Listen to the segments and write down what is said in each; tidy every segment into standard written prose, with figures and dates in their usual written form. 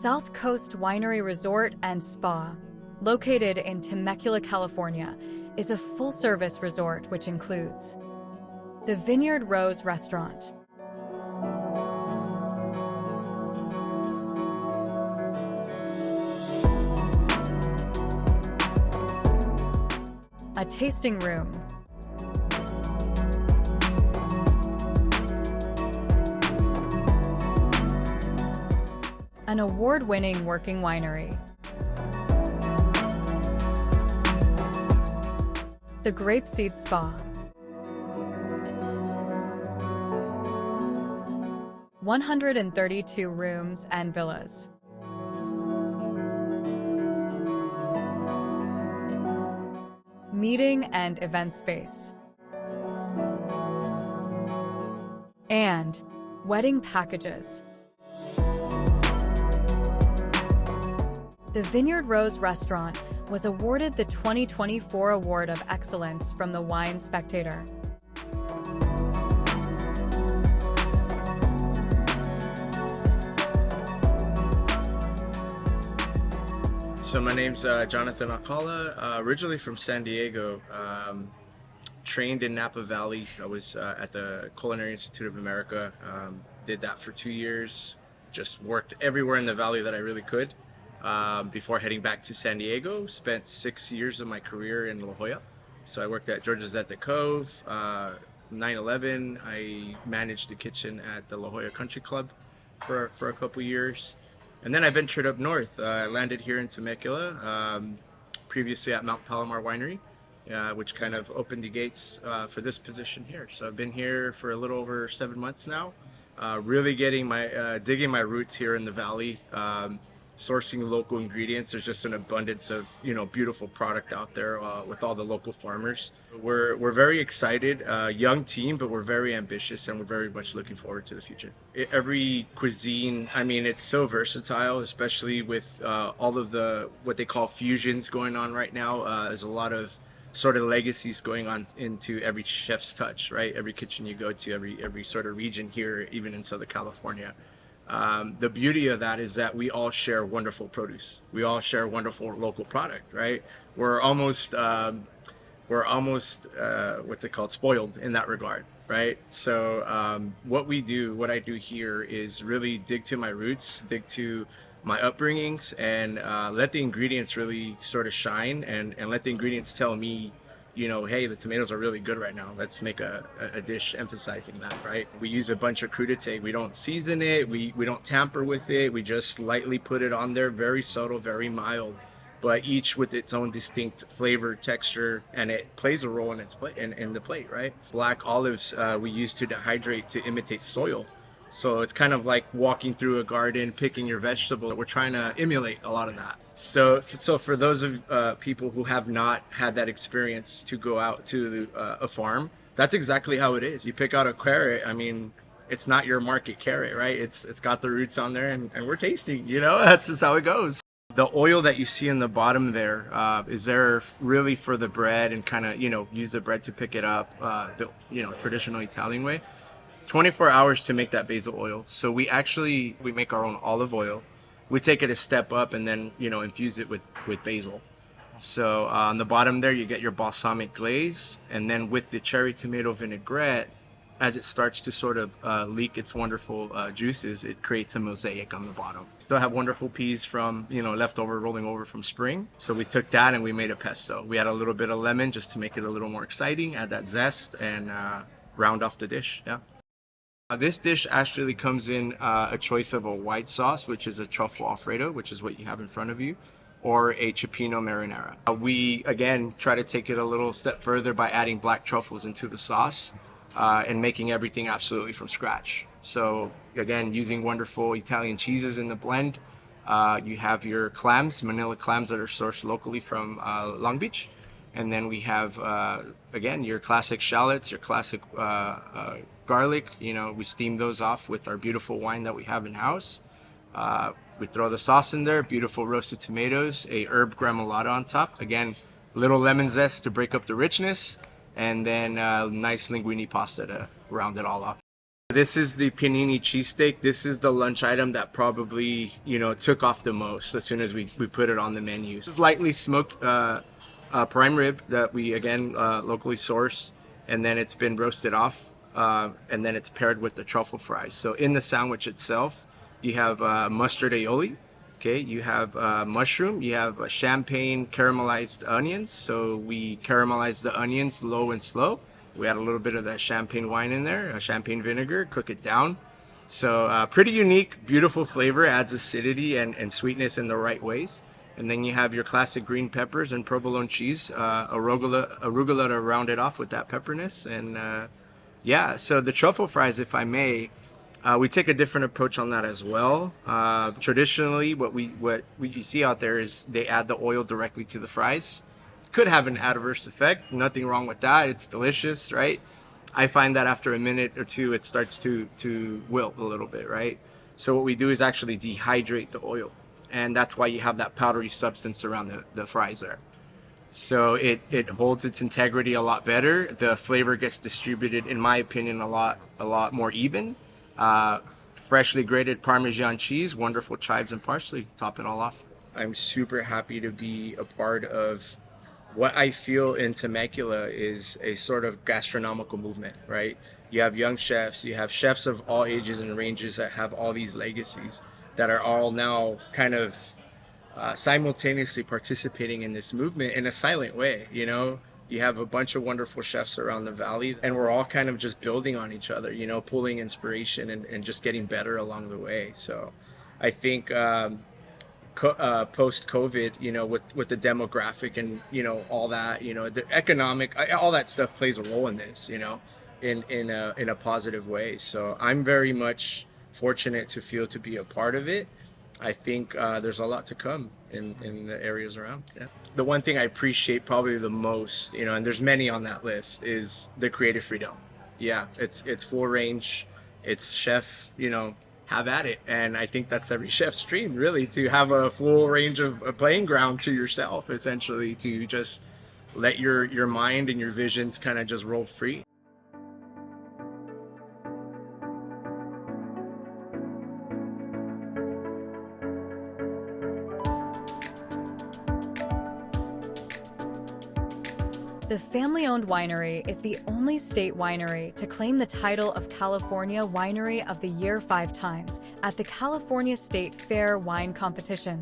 South Coast Winery Resort and Spa, located in Temecula, California, is a full-service resort which includes the Vineyard Rose restaurant, a tasting room, an award-winning working winery, the Grapeseed Spa, 132 rooms and villas, meeting and event space, and wedding packages. The Vineyard Rose restaurant was awarded the 2024 Award of Excellence from the Wine Spectator. So my name's Jonathan Alcala, originally from San Diego, trained in Napa Valley. I was at the Culinary Institute of America, did that for 2 years, just worked everywhere in the valley that I really could. Before heading back to San Diego, spent 6 years of my career in La Jolla. So I worked at George's at the Cove, 9/11. I managed the kitchen at the La Jolla Country Club for a couple years. And then I ventured up north. I landed here in Temecula, previously at Mount Palomar Winery, which kind of opened the gates for this position here. So I've been here for a little over 7 months now, really getting digging my roots here in the valley. Sourcing local ingredients. There's just an abundance of beautiful product out there with all the local farmers. We're very excited, young team, but we're very ambitious and we're very much looking forward to the future. Every cuisine, I mean, it's so versatile, especially with all of the what they call fusions going on right now. There's a lot of sort of legacies going on into every chef's touch, right? Every kitchen you go to, every sort of region here, even in Southern California. The beauty of that is that we all share wonderful produce. We all share wonderful local product, right? We're almost what's it called, spoiled in that regard, right? So what I do here is really dig to my roots, dig to my upbringings, and let the ingredients really sort of shine, and let the ingredients tell me, hey, the tomatoes are really good right now. Let's make a dish emphasizing that, right? We use a bunch of crudité. We don't season it. We don't tamper with it. We just lightly put it on there, very subtle, very mild, but each with its own distinct flavor, texture, and it plays a role in in the plate, right? Black olives we use to dehydrate to imitate soil. So it's kind of like walking through a garden, picking your vegetable. We're trying to emulate a lot of that. So for those of people who have not had that experience to go out to a farm, that's exactly how it is. You pick out a carrot. I mean, it's not your market carrot, right? It's got the roots on there, and we're tasting. That's just how it goes. The oil that you see in the bottom there is there really for the bread, and kind of use the bread to pick it up, the traditional Italian way. 24 hours to make that basil oil. So we make our own olive oil. We take it a step up and then infuse it with basil. So on the bottom there you get your balsamic glaze, and then with the cherry tomato vinaigrette, as it starts to sort of leak its wonderful juices, it creates a mosaic on the bottom. Still have wonderful peas from leftover rolling over from spring. So we took that and we made a pesto. We had a little bit of lemon just to make it a little more exciting, add that zest, and round off the dish. Yeah. This dish actually comes in a choice of a white sauce, which is a truffle alfredo, which is what you have in front of you, or a cioppino marinara. We, again, try to take it a little step further by adding black truffles into the sauce and making everything absolutely from scratch. So, again, using wonderful Italian cheeses in the blend. You have your clams, manila clams that are sourced locally from Long Beach. And then we have, again, your classic shallots, your classic garlic. We steam those off with our beautiful wine that we have in-house. We throw the sauce in there, beautiful roasted tomatoes, a herb gremolata on top. Again, little lemon zest to break up the richness, and then nice linguine pasta to round it all off. this is the panini cheesesteak. This is the lunch item that probably, took off the most as soon as we put it on the menu. This is lightly smoked prime rib that we, again, locally source. And then it's been roasted off. And then it's paired with the truffle fries. So in the sandwich itself, you have mustard aioli. Okay, you have mushroom, you have champagne caramelized onions. So we caramelize the onions low and slow. We add a little bit of that champagne wine in there, champagne vinegar, cook it down. So pretty unique, beautiful flavor, adds acidity and sweetness in the right ways. And then you have your classic green peppers and provolone cheese, arugula to round it off with that pepperness. And yeah, so the truffle fries, if I may, we take a different approach on that as well. Traditionally, what you see out there is they add the oil directly to the fries. Could have an adverse effect. Nothing wrong with that. It's delicious, right? I find that after a minute or two, it starts to wilt a little bit, right? So what we do is actually dehydrate the oil, and that's why you have that powdery substance around the fries there. So it holds its integrity a lot better. The flavor gets distributed, in my opinion, a lot more even. Freshly grated Parmesan cheese, wonderful chives and parsley, top it all off. I'm super happy to be a part of what I feel in Temecula is a sort of gastronomical movement, right? You have young chefs, you have chefs of all ages and ranges that have all these legacies that are all now kind of simultaneously participating in this movement in a silent way. You have a bunch of wonderful chefs around the valley, and we're all kind of just building on each other, pulling inspiration and just getting better along the way. So I think post-COVID, with the demographic and, all that, the economic, all that stuff plays a role in this, in a positive way. So I'm very much fortunate to be a part of it. I think there's a lot to come in the areas around. Yeah. The one thing I appreciate probably the most, and there's many on that list, is the creative freedom. Yeah, it's full range. It's chef, have at it. And I think that's every chef's dream, really, to have a full range of a playing ground to yourself, essentially, to just let your mind and your visions kind of just roll free. The family-owned winery is the only state winery to claim the title of California Winery of the Year 5 times at the California State Fair Wine Competition.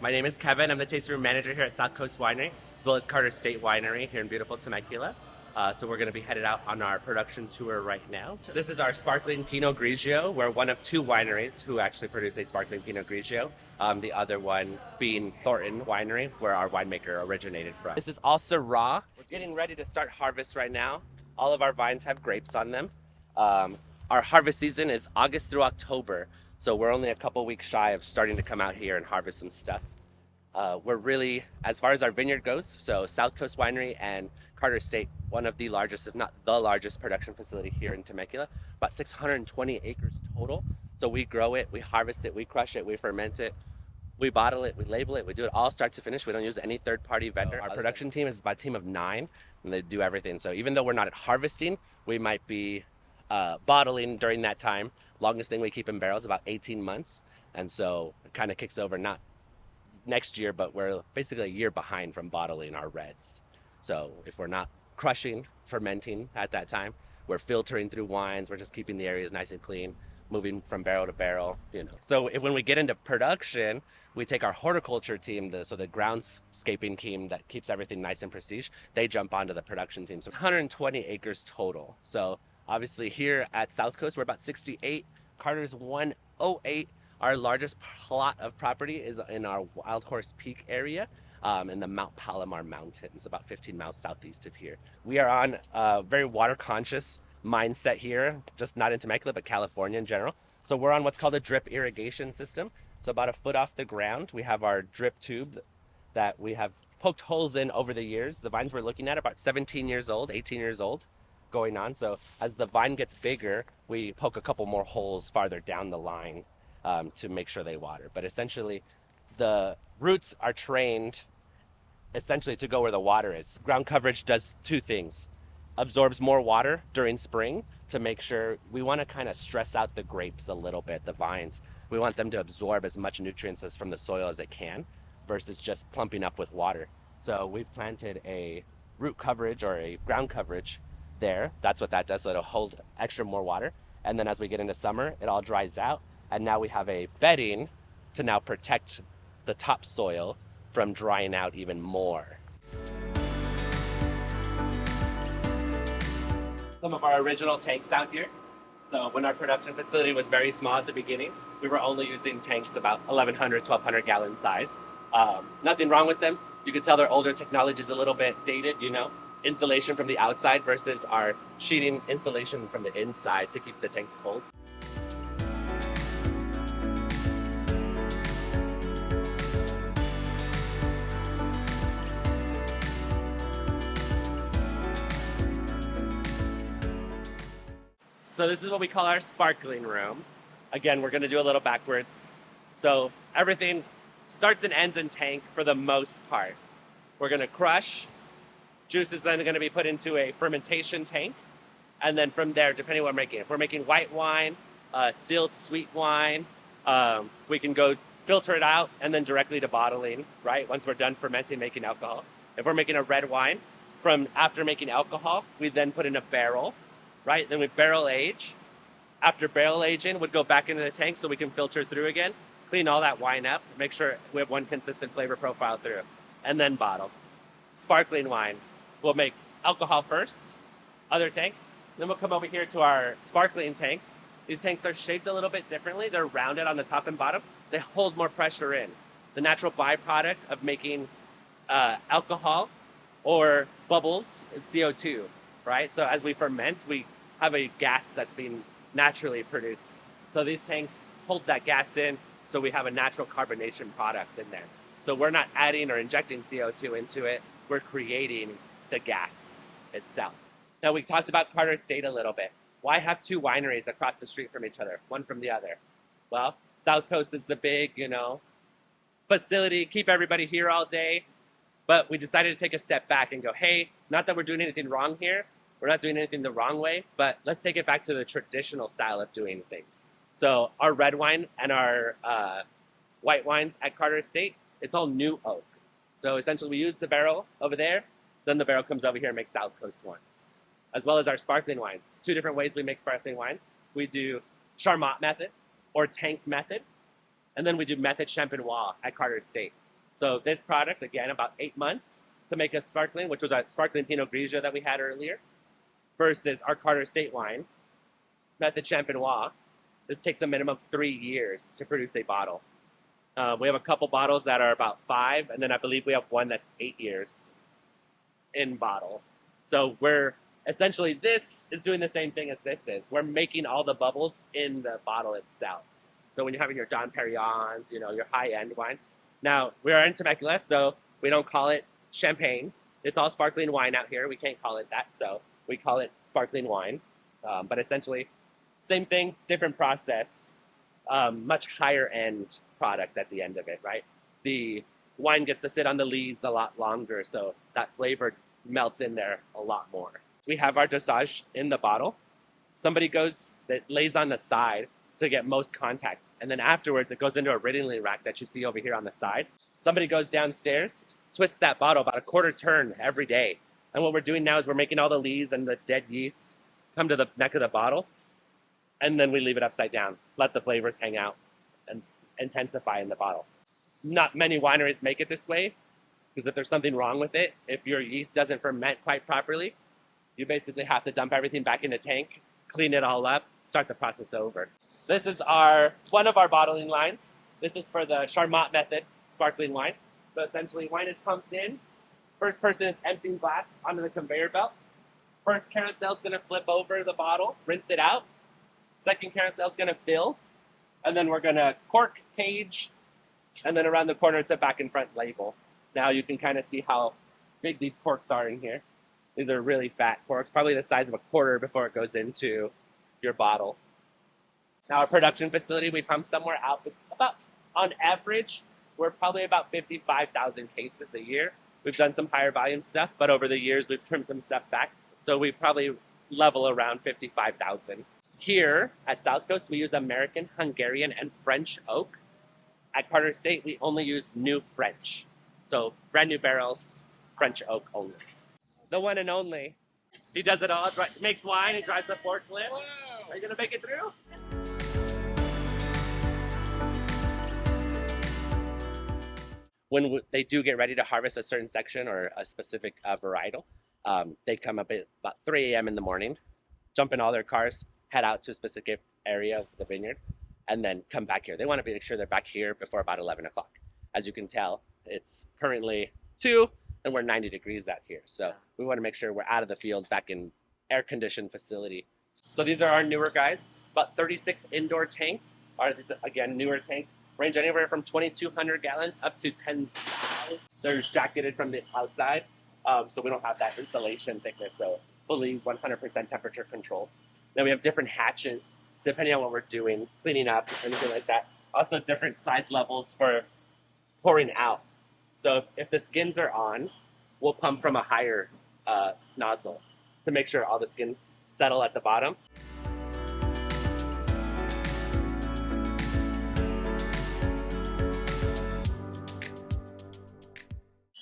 My name is Kevin. I'm the tasting room manager here at South Coast Winery, as well as Carter State Winery here in beautiful Temecula. So we're going to be headed out on our production tour right now. This is our sparkling Pinot Grigio. We're one of 2 wineries who actually produce a sparkling Pinot Grigio. The other one being Thornton Winery, where our winemaker originated from. This is all Syrah. We're getting ready to start harvest right now. All of our vines have grapes on them. Our harvest season is August through October, so we're only a couple weeks shy of starting to come out here and harvest some stuff. We're really, as far as our vineyard goes, so South Coast Winery and Carter State, one of the largest, if not the largest production facility here in Temecula, about 620 acres total. So we grow it, we harvest it, we crush it, we ferment it, we bottle it, we label it, we do it all start to finish. We don't use any third-party vendor. Our production team is about a team of 9, and they do everything. So even though we're not at harvesting, we might be bottling during that time. Longest thing we keep in barrels about 18 months. And so it kind of kicks over, not next year, but we're basically a year behind from bottling our reds. So if we're not crushing, fermenting at that time, we're filtering through wines, we're just keeping the areas nice and clean, moving from barrel to barrel, So when we get into production, we take our horticulture team, the groundscaping team that keeps everything nice and prestige, they jump onto the production team. So 120 acres total. So obviously here at South Coast, we're about 68. Carter's 108. Our largest plot of property is in our Wild Horse Peak area in the Mount Palomar Mountains, about 15 miles southeast of here. We are on a very water conscious mindset here, just not in Temecula, but California in general. So we're on what's called a drip irrigation system. So about a foot off the ground, we have our drip tube that we have poked holes in over the years. The vines we're looking at are about 17 years old, 18 years old going on. So as the vine gets bigger, we poke a couple more holes farther down the line to make sure they water. But essentially, the roots are trained essentially to go where the water is. Ground coverage does two things. Absorbs more water during spring to make sure we want to kind of stress out the grapes a little bit, the vines. We want them to absorb as much nutrients as from the soil as it can versus just plumping up with water. So we've planted a root coverage or a ground coverage there. That's what that does. So it'll hold extra more water. And then as we get into summer, it all dries out. And now we have a bedding to now protect the topsoil from drying out even more. Some of our original tanks out here. So when our production facility was very small at the beginning, we were only using tanks about 1,100, 1,200 gallon size. Nothing wrong with them. You can tell their older technology is a little bit dated, you know. Insulation from the outside versus our sheeting insulation from the inside to keep the tanks cold. So this is what we call our sparkling room. Again, we're gonna do a little backwards. So everything starts and ends in tank for the most part. We're gonna crush. Juice is then gonna be put into a fermentation tank. And then from there, depending on what we're making, if we're making white wine, distilled sweet wine, we can go filter it out and then directly to bottling, right? Once we're done fermenting, making alcohol. If we're making a red wine, from after making alcohol, we then put in a barrel, right? Then we barrel age. After barrel aging, we'd go back into the tank so we can filter through again, clean all that wine up, make sure we have one consistent flavor profile through, and then bottle. Sparkling wine, we'll make alcohol first, other tanks, then we'll come over here to our sparkling tanks. These tanks are shaped a little bit differently. They're rounded on the top and bottom. They hold more pressure in. The natural byproduct of making alcohol or bubbles is CO2, right? So as we ferment, we have a gas that's being naturally produced. So these tanks hold that gas in, so we have a natural carbonation product in there. So we're not adding or injecting CO2 into it, we're creating the gas itself. Now we talked about Carter Estate a little bit. Why have two wineries across the street from each other, one from the other? Well, South Coast is the big, facility, keep everybody here all day. But we decided to take a step back and go, hey, not that we're doing anything wrong here, we're not doing anything the wrong way, but let's take it back to the traditional style of doing things. So our red wine and our white wines at Carter Estate, it's all new oak. So essentially we use the barrel over there, then the barrel comes over here and makes South Coast wines. As well as our sparkling wines. Two different ways we make sparkling wines. We do Charmat method or tank method, and then we do method champenoise at Carter Estate. So this product, again, about 8 months to make a sparkling, which was a sparkling Pinot Grigio that we had earlier, versus our Carter Estate wine, method champenoise. This takes a minimum of 3 years to produce a bottle. We have a couple bottles that are about 5, and then I believe we have one that's 8 years in bottle. So we're essentially, this is doing the same thing as this is. We're making all the bubbles in the bottle itself. So when you're having your Dom Perignons, your high-end wines. Now, we are in Temecula, so we don't call it champagne. It's all sparkling wine out here. We can't call it that, so we call it sparkling wine. But essentially, same thing, different process, much higher-end product at the end of it, right? The wine gets to sit on the lees a lot longer, so that flavor melts in there a lot more. We have our dosage in the bottle. Somebody goes, that lays on the side to get most contact. And then afterwards, it goes into a Riddling rack that you see over here on the side. Somebody goes downstairs, twists that bottle about a quarter turn every day. And what we're doing now is we're making all the lees and the dead yeast come to the neck of the bottle. And then we leave it upside down, let the flavors hang out and intensify in the bottle. Not many wineries make it this way, because if there's something wrong with it, if your yeast doesn't ferment quite properly, you basically have to dump everything back in the tank, clean it all up, start the process over. This is one of our bottling lines. This is for the Charmat method, sparkling wine. So essentially, wine is pumped in. First person is emptying glass onto the conveyor belt. First carousel is going to flip over the bottle, rinse it out. Second carousel is going to fill. And then we're going to cork, cage, and then around the corner it's a back and front label. Now you can kind of see how big these corks are in here. These are really fat corks, probably the size of a quarter before it goes into your bottle. Now, our production facility, we pump somewhere out about, on average, we're probably about 55,000 cases a year. We've done some higher volume stuff, but over the years, we've trimmed some stuff back. So we probably level around 55,000. Here at South Coast, we use American, Hungarian, and French oak. At Carter Estate, we only use new French. So brand new barrels, French oak only. The one and only. He does it all, makes wine, he drives a forklift. Wow. Are you gonna make it through? When they do get ready to harvest a certain section or a specific varietal, they come up at about 3 a.m. in the morning, jump in all their cars, head out to a specific area of the vineyard, and then come back here. They want to make sure they're back here before about 11 o'clock. As you can tell, it's currently 2 and we're 90 degrees out here. So we want to make sure we're out of the field, back in air-conditioned facility. So these are our newer guys. About 36 indoor tanks are, again, newer tanks. Range anywhere from 2,200 gallons up to 10,000. They're jacketed from the outside, so we don't have that insulation thickness, so fully 100% temperature control. Then we have different hatches, depending on what we're doing, cleaning up, anything like that. Also different size levels for pouring out. So if the skins are on, we'll pump from a higher nozzle to make sure all the skins settle at the bottom.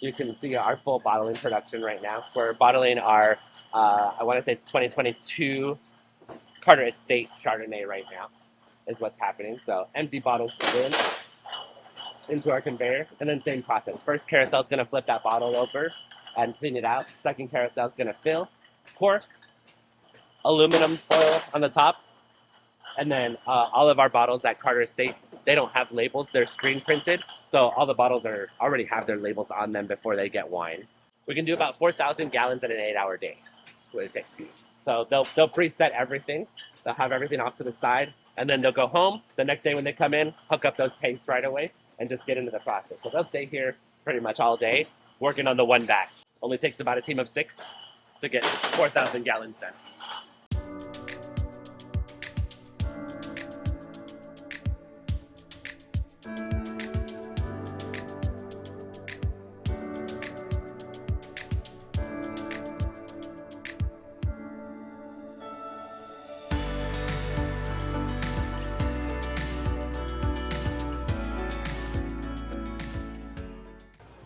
You can see our full bottling production right now. We're bottling our, I want to say it's 2022 Carter Estate Chardonnay right now is what's happening. So empty bottles go in into our conveyor, and then same process. First carousel is going to flip that bottle over and clean it out. Second carousel is going to fill, cork, aluminum foil on the top, and then all of our bottles at Carter Estate, they don't have labels, they're screen printed. So all the bottles already have their labels on them before they get wine. We can do about 4,000 gallons in an 8-hour day. That's what it takes. So they'll preset everything. They'll have everything off to the side, and then they'll go home. The next day when they come in, hook up those tanks right away and just get into the process. So they'll stay here pretty much all day working on the one batch. Only takes about a team of 6 to get 4,000 gallons done.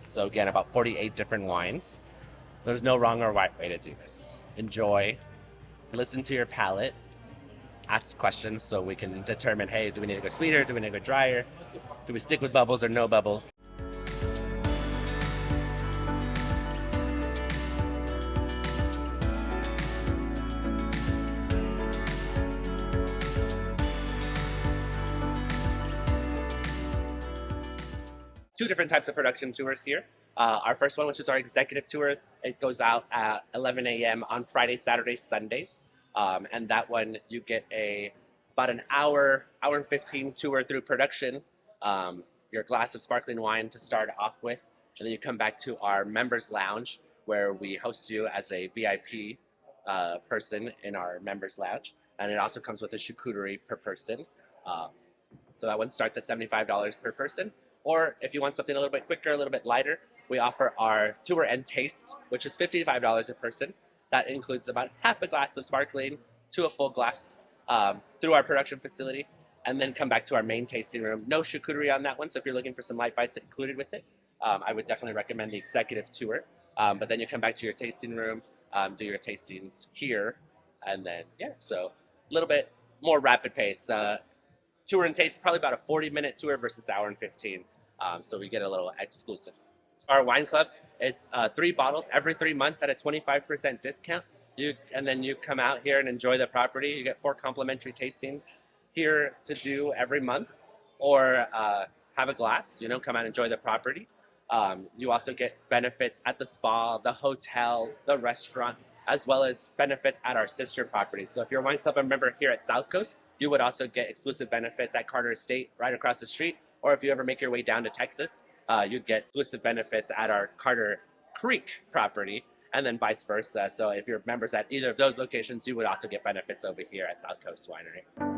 So again, about 48 different wines. There's no wrong or right way to do this. Enjoy, listen to your palate, ask questions so we can determine, hey, do we need to go sweeter? Do we need to go drier? Do we stick with bubbles or no bubbles? Two different types of production tours here. Our first one, which is our executive tour, it goes out at 11 a.m. on Fridays, Saturdays, Sundays. And that one, you get about an hour and 15 tour through production, your glass of sparkling wine to start off with. And then you come back to our members lounge where we host you as a VIP person in our members lounge. And it also comes with a charcuterie per person. So that one starts at $75 per person. Or if you want something a little bit quicker, a little bit lighter, we offer our tour and taste, which is $55 a person. That includes about half a glass of sparkling to a full glass through our production facility, and then come back to our main tasting room. No charcuterie on that one, so if you're looking for some light bites included with it, I would definitely recommend the executive tour. But then you come back to your tasting room, do your tastings here, and then, yeah, so a little bit more rapid pace. The tour and taste is probably about a 40-minute tour versus the hour and 15. So we get a little exclusive. Our wine club, it's 3 bottles every 3 months at a 25% discount. And then you come out here and enjoy the property. You get 4 complimentary tastings here to do every month, or have a glass, come out and enjoy the property. You also get benefits at the spa, the hotel, the restaurant, as well as benefits at our sister properties. So if you're a wine club member here at South Coast, you would also get exclusive benefits at Carter Estate right across the street. Or if you ever make your way down to Texas, you'd get exclusive benefits at our Carter Creek property, and then vice versa. So if you're members at either of those locations, you would also get benefits over here at South Coast Winery.